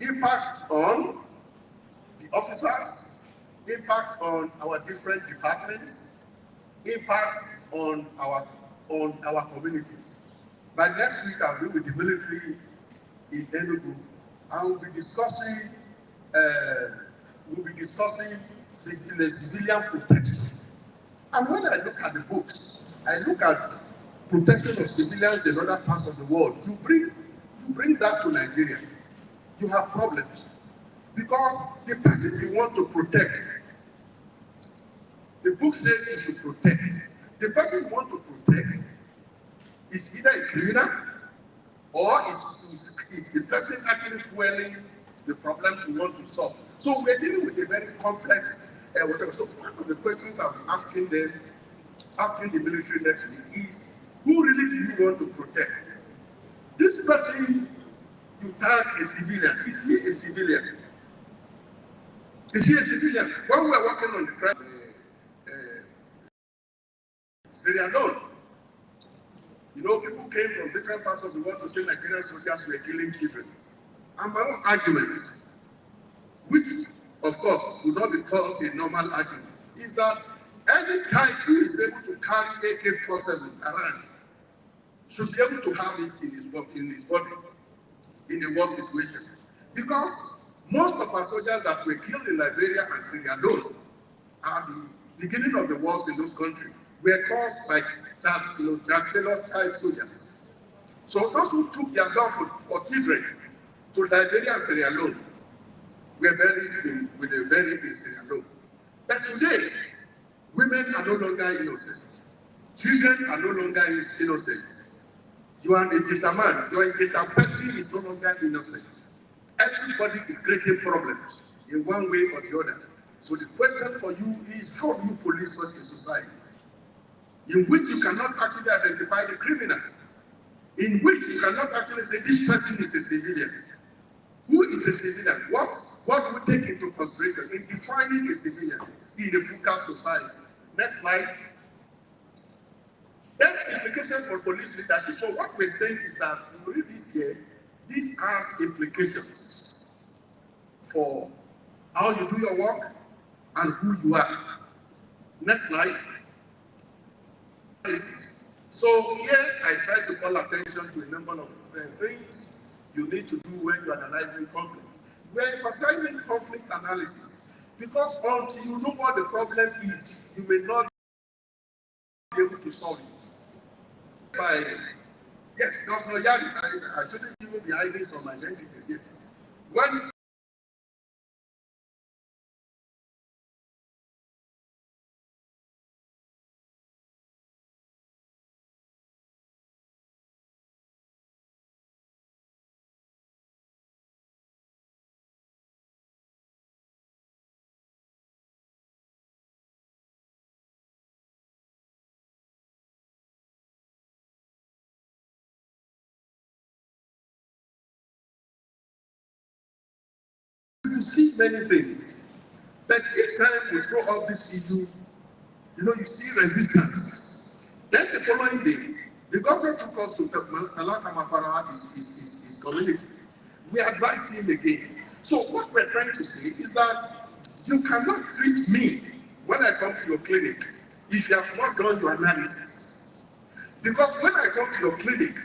impact on the officers, impact on our different departments, impact on our communities. By next week, I'll be with the military in Enugu. I will be discussing civilian protection. And when I look at the books, I look at protection of civilians in other parts of the world. You bring that to Nigeria, you have problems. Because the person you want to protect, the book says you should protect. The person you want to protect is either a criminal or is the person actually fueling the problems you want to solve. So we're dealing with a very complex whatever. So part of the questions I'm asking the military next week is, who really do you want to protect? This person you tag a civilian, is he a civilian? Is he a civilian? When we were working on the crime, Syria alone, you know, people came from different parts of the world to say Nigerian soldiers were killing children. And my own argument, which of course would not be called a normal argument, is that any child who is able to carry AK-47 around should be able to have it in his body in a war situation. Because most of our soldiers that were killed in Liberia and Sierra Leone at the beginning of the wars in those countries were caused by just child soldiers. So those who took their love for children to Liberia and Sierra Leone were buried in Sierra Leone. But today, women are no longer innocent. Children are no longer innocent. You are a Gesha man, your Gesha person is no longer innocent. Everybody is creating problems in one way or the other. So the question for you is, how do you police such a society in which you cannot actually identify the criminal, in which you cannot actually say this person is a civilian? Who is a civilian? What do we take into consideration in defining a civilian in a focal society? Next slide. Then implications for police leadership. So what we're saying is that you read this here, this has implications for how you do your work and who you are. Next slide. So here I try to call attention to a number of things you need to do when you're analyzing conflict. We're emphasizing conflict analysis because until you know what the problem is, you may not be able to solve it. Yes, Governor Yari, I shouldn't even be hiding some identities here. When you see many things, but each time we throw out this issue, you know, you see resistance. Then the following day, The governor took us to Talaka Mafara, his community. We advised him again. So what we're trying to say is that you cannot treat me when I come to your clinic if you have not done your analysis. Because when I come to your clinic,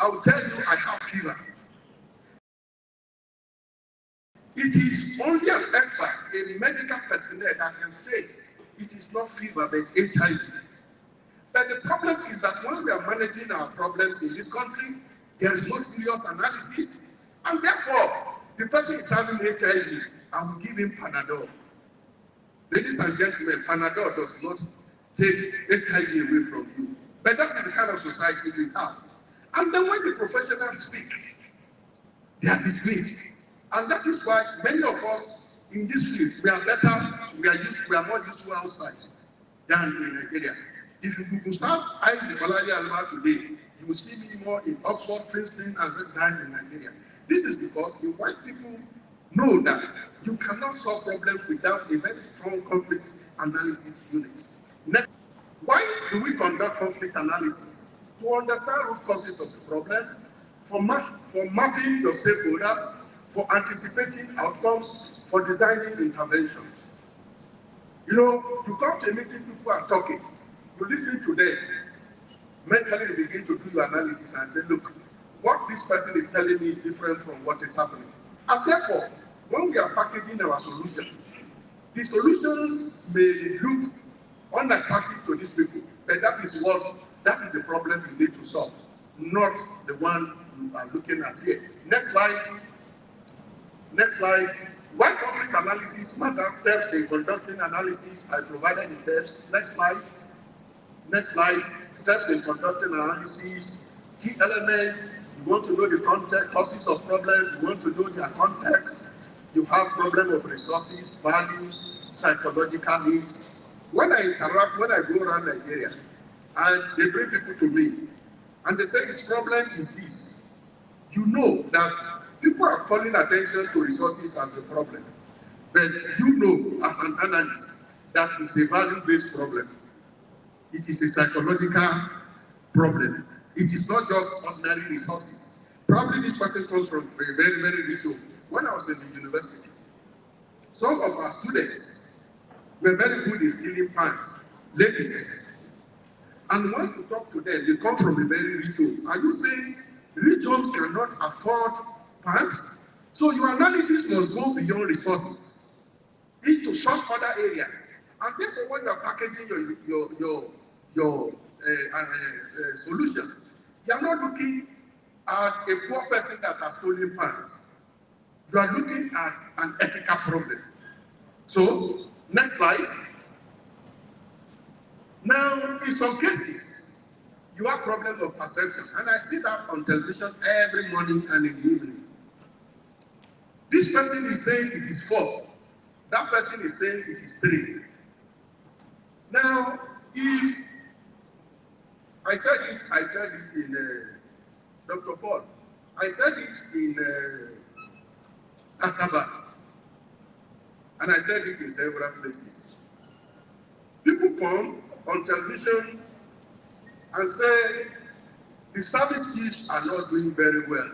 I will tell you I have fever. It is only an expert, a medical personnel that can say it is not fever but HIV. But the problem is that when we are managing our problems in this country, there is no serious analysis, and therefore the person is having HIV and we give him Panadol. Ladies and gentlemen, Panadol does not take HIV away from you. But that is the kind of society we have. And then when the professionals speak, they are dismissed. And that is why many of us in this field, we are better, we are more useful outside than in Nigeria. If you could start Ice Nicolai Alma today, you will see me more in Oxford, Princeton, and than in Nigeria. This is because the white people know that you cannot solve problems without a very strong conflict analysis unit. Next, why do we conduct conflict analysis? To understand root causes of the problem, for mapping your stakeholders, for anticipating outcomes, for designing interventions. You know, you come to a meeting, people are talking, you listen to them, mentally you begin to do your analysis and say, look, what this person is telling me is different from what is happening. And therefore, when we are packaging our solutions, the solutions may look unattractive to these people, but that is the problem you need to solve, not the one you are looking at here. Next slide. Next slide. Why conflict analysis matters? Steps in conducting analysis. I provided the steps. Next slide. Next slide. Steps in conducting analysis. Key elements. You want to know the context, causes of problems. You want to know their context. You have problem of resources, values, psychological needs. When I go around Nigeria, and they bring people to me, and they say the problem is this. You know that people are calling attention to resources as the problem, but you know as an analyst that is a value-based problem. It is a psychological problem. It is not just ordinary resources. Probably this person comes from a very, very rich home. When I was in the university, some of our students were very good in stealing pants, ladies. And when you talk to them, they come from a very rich home. Are you saying rich homes cannot afford pants? So your analysis must go beyond resources into some other areas. And therefore, when you are packaging your solutions, you are not looking at a poor person that has stolen pants. You are looking at an ethical problem. So, next slide. Now, in some cases, you have problems of perception. And I see that on television every morning and in the evening. This person is saying it is 4. That person is saying it is 3. Now, if I said it in Dr. Paul, I said it in Asaba, and I said it in several places. People come on television and say the service chiefs are not doing very well.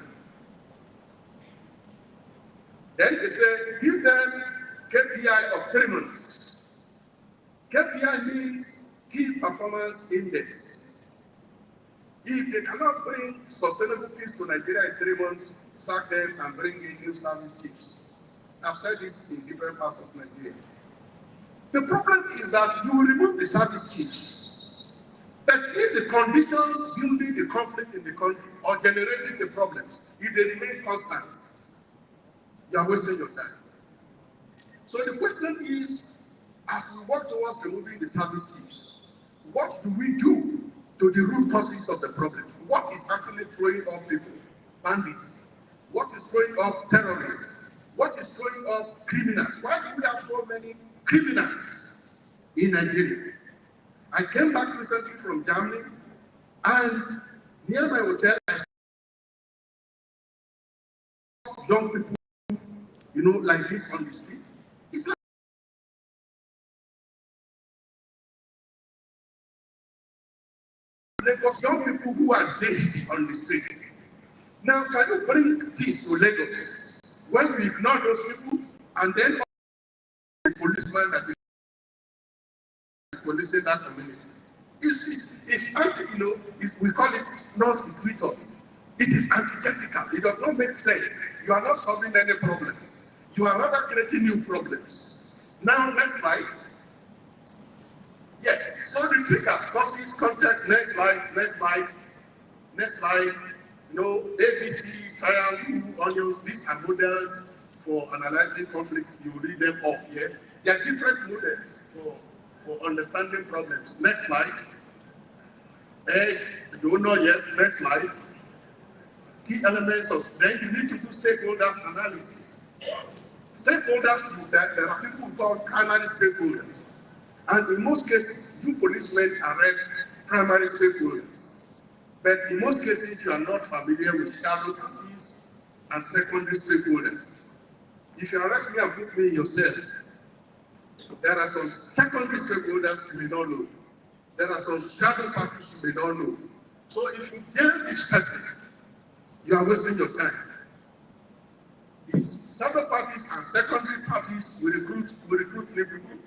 Then they say, give them KPI of 3 months. KPI means Key Performance Index. If they cannot bring sustainable peace to Nigeria in 3 months, sack them and bring in new service chiefs. I've said this in different parts of Nigeria. The problem is that you will remove the service chiefs. But if the conditions building the conflict in the country or generating the problems, if they remain constant, you are wasting your time. So the question is, as we work towards removing the service chiefs, what do we do to the root causes of the problem? What is actually throwing up people? Bandits. What is throwing up terrorists? What is throwing up criminals? Why do we have so many criminals in Nigeria? I came back recently from Germany, and near my hotel, I saw young people, like this on the street. It's like Lagos young people people who are dazed on the street. Now, can you bring peace to Lagos when we ignore those people and then the policeman that is policing that community? It's we call it non-sequitur. It is antithetical. It does not make sense. You are not solving any problem. You are rather creating new problems. Now, next slide. Yes, so the trigger, causes, context, next slide, next slide, next slide. ABC, triangle, onions, these are models for analyzing conflict. You read them up here. There are different models for understanding problems. Next slide. Don't know yet. Next slide. Key elements of, then you need to do stakeholders analysis. Stakeholders, there are people who call primary stakeholders. And in most cases, you policemen arrest primary stakeholders. But in most cases, you are not familiar with shadow parties and secondary stakeholders. If you arrest me and put me in your cell, there are some secondary stakeholders you may not know. There are some shadow parties you may not know. So if you jail each person, you are wasting your time. These shadow parties and secondary parties will recruit new people.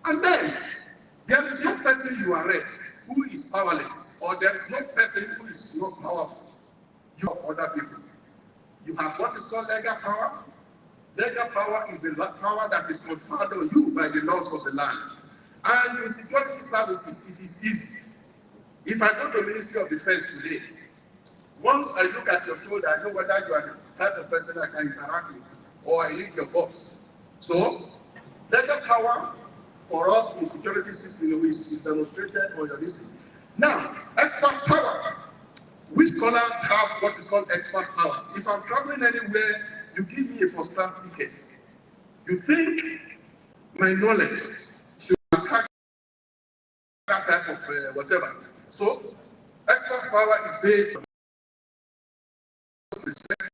And then, there is no person you arrest who is powerless, or there is no person who is not powerful. You have other people. You have what is called legal power. Legal power is the power that is conferred on you by the laws of the land. And in security services, it is easy. If I go to the Ministry of Defense today, once I look at your shoulder, I know whether you are the type of person I can interact with, or I need your boss. So, legal power for us in security system is demonstrated on your list. Now, expert power. We scholars have what is called expert power. If I'm traveling anywhere, you give me a first-class ticket. You think my knowledge should attract that type of whatever. So, expert power is based on respect,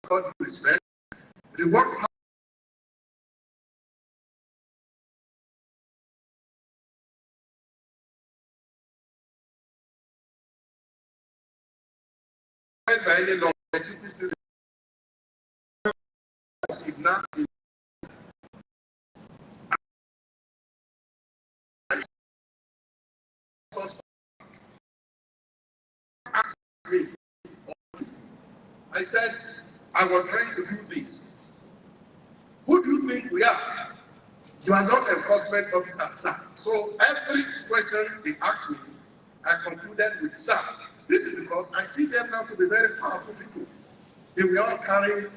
God respect, the work power by any law. I said, I was trying to do this. Who do you think we are? You are not enforcement officer, sir. So every question they asked me, I concluded with sir. This is because I see them now to be very powerful people. They were all carrying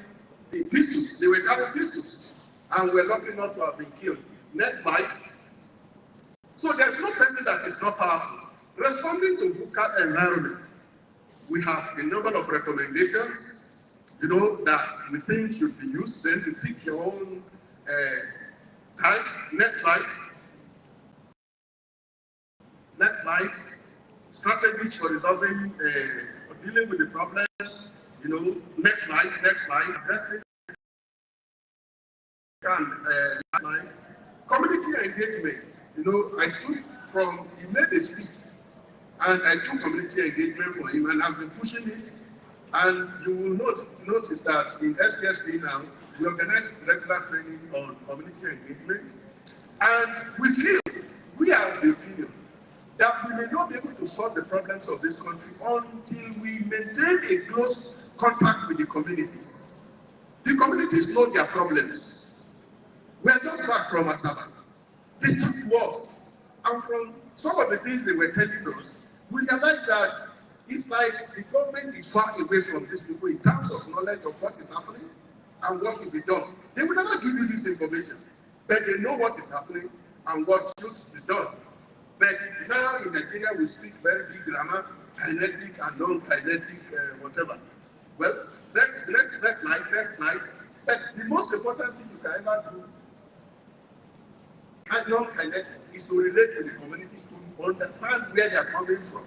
the pistols. They were carrying pistols. And we're lucky not to have been killed. Next slide. So there's no person that is not powerful. Responding to VUCA environment, we have a number of recommendations, that we think should be used. Then you pick your own type. Next slide. Next slide. Strategies for resolving, for dealing with the problems. Next slide. Next slide. Addressing. Community engagement. I took from, he made a speech, and I took community engagement for him, and I've been pushing it. And you will notice that in SPSP now, we organize regular training on community engagement. And we feel, we have the opinion, that we may not be able to solve the problems of this country until we maintain a close contact with the communities. The communities know their problems. We are just back from Asaba. They took to us. And from some of the things they were telling us, we realized that it's like the government is far away from these people in terms of knowledge of what is happening and what should be done. They will never give you this information, but they know what is happening and what should be done. But now in Nigeria, we speak very big grammar, kinetic and non-kinetic, whatever. Well, next slide. But the most important thing you can ever do, non-kinetic, is to relate to the communities, to understand where they are coming from.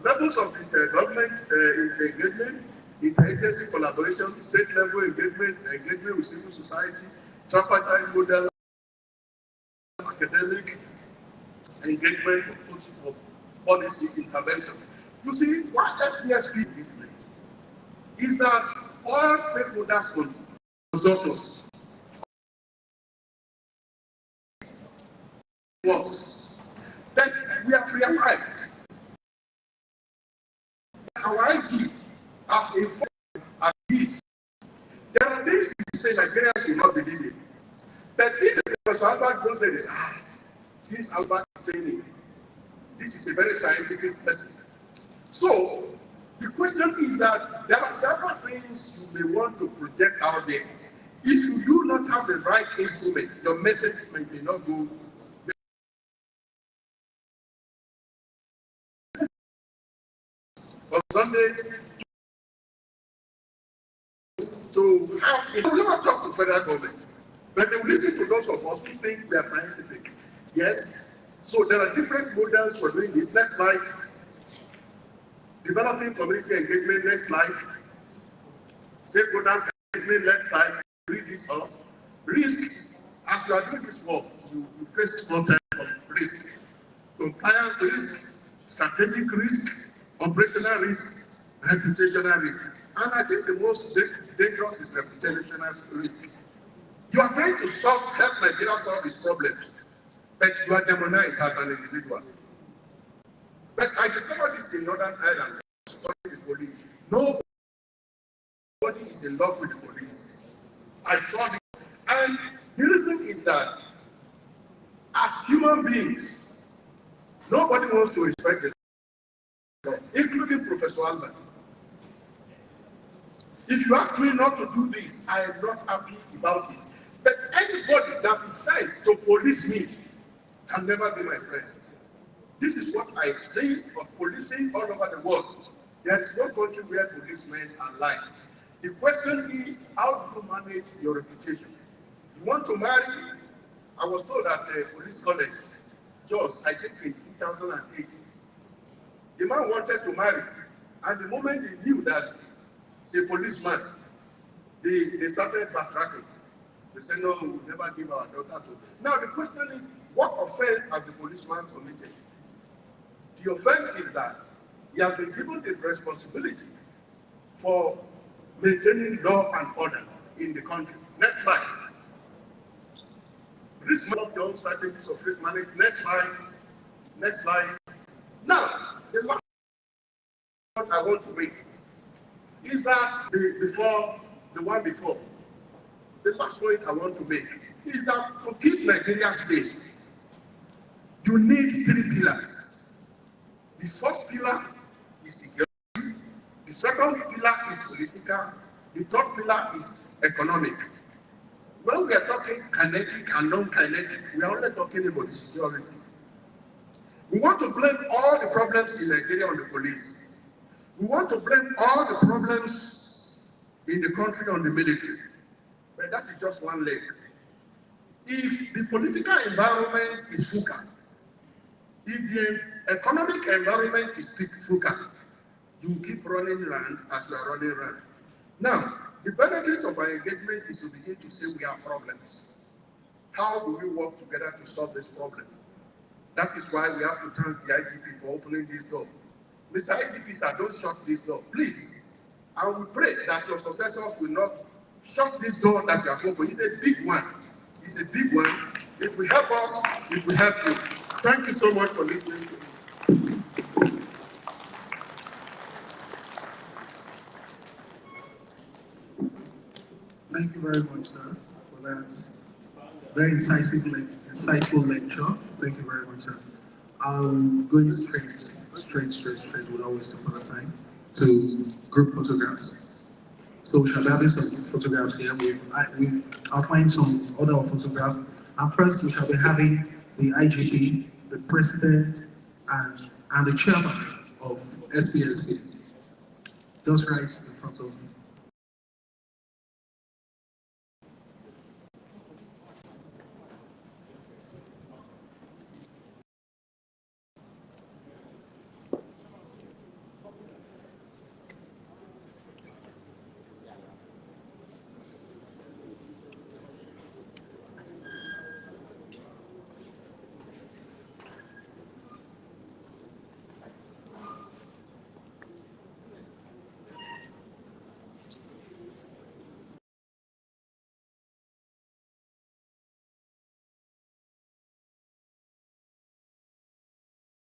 Levels of intergovernment engagement, interagency collaboration, state level engagement with civil society, tripartite model, academic engagement for policy intervention. You see, what SPSP is that all stakeholders consult us. That we have realized that our IG as a as this, there are things we say Nigerians will not believe in. But if Professor Albert goes there, since Albert is saying it, this is a very scientific person. So the question is that there are several things you may want to project out there. If you do not have the right instrument, your message may not go. On Sundays, to have, they will never talk to federal government, but they will listen to those of us who think we are scientific. Yes. So there are different models for doing this. Next slide. Developing community engagement. Next slide. Stakeholders engagement. Next slide. Read this up. Risk. As you are doing this work, you face small type of risk. Compliance risk, strategic risk, operational risk, reputational risk. And I think the most dangerous is reputational risk. You are trying to help Nigeria solve its problems, but you are demonized as an individual. But I discovered this in Northern Ireland, studying the police. Nobody is in love with the police. I saw this. And the reason is that as human beings, nobody wants to respect the law, including Professor Albert. If you ask me not to do this, I am not happy about it. But anybody that is sent to police me can never be my friend. This is what I say of policing all over the world. There is no country where policemen are liked. The question is, how do you manage your reputation? You want to marry? I was told at police college, just I think in 2008, the man wanted to marry, and the moment he knew that he's a policeman, they started backtracking. They said, no, we'll never give our daughter to. Now the question is, what offense has the policeman committed? The offense is that he has been given the responsibility for maintaining law and order in the country. Next slide. Risk management strategies of risk management. Next slide. Next slide. Now, the last point I want to make is that the one before. The last point I want to make is that to keep Nigeria safe, you need 3 pillars. The first pillar is security. The second pillar is political. The third pillar is economic. When we are talking kinetic and non-kinetic, we are only talking about security. We want to blame all the problems in Nigeria on the police. We want to blame all the problems in the country on the military. But that is just one leg. If the political environment is FUCA, if the economic environment is FUCA, you keep running around as you are running around. Now, the benefit of our engagement is to begin to say we have problems. How do we work together to solve this problem? That is why we have to thank the IGP for opening this door. Mr. IGP, sir, don't shut this door, please. And we pray that your successors will not shut this door that you have opened. It's a big one. It's a big one. It will help us. It will help you. Thank you so much for listening to me. Thank you very much, sir, for that very insightful lecture. Thank you very much, sir. I'm going straight, without wasting further time, to group photographs. So we shall be having some photographs here. We've outlined some other photographs. And first, we shall be having the IGP, the president, and the chairman of SPSP, just right in front of.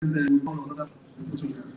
And then we'll follow another photograph.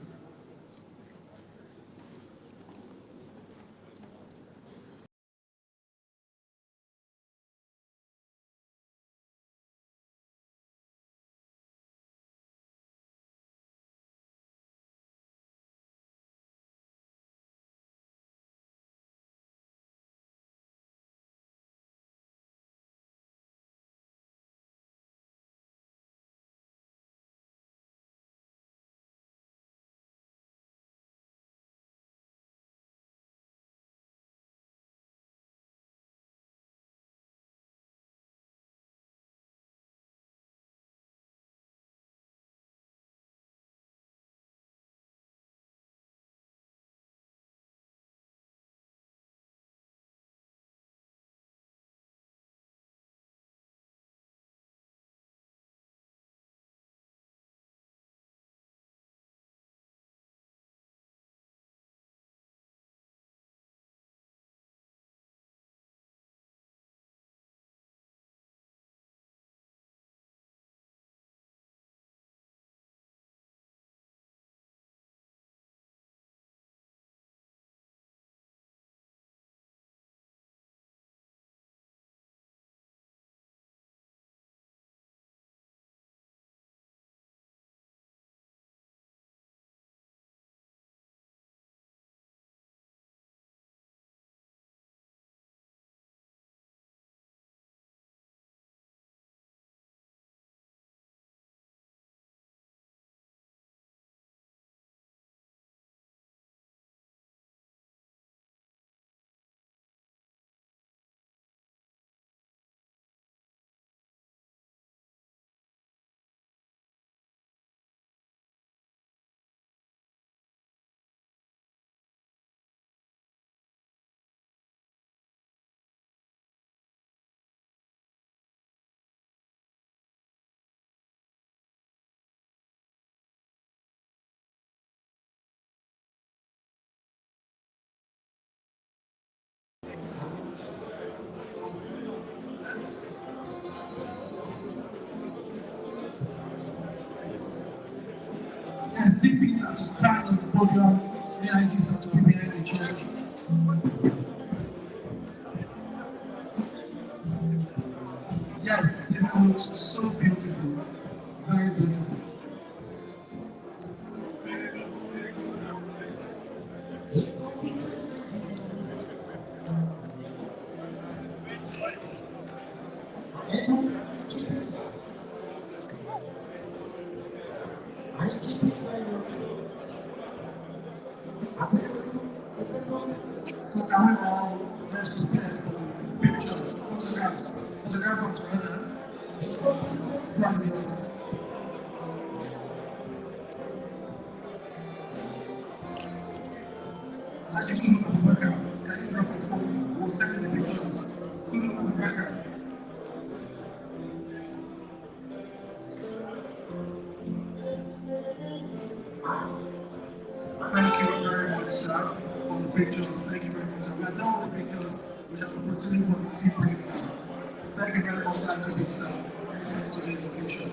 Yes, DPs are to stand on the podium, AIGs are to be behind the chairs. Yes, this looks so beautiful, very beautiful. So can we all, let's prepare for pictures, photographs, photographers rather, from the like you look at the background, can you drop a phone? We'll send the pictures. Good look at the background. Thank you very much, sir, for the pictures. Thank you very much. We are done with the pictures. We shall be proceeding for the tea break now. Thank you very much, Dr. Lisa, for listening to today's picture.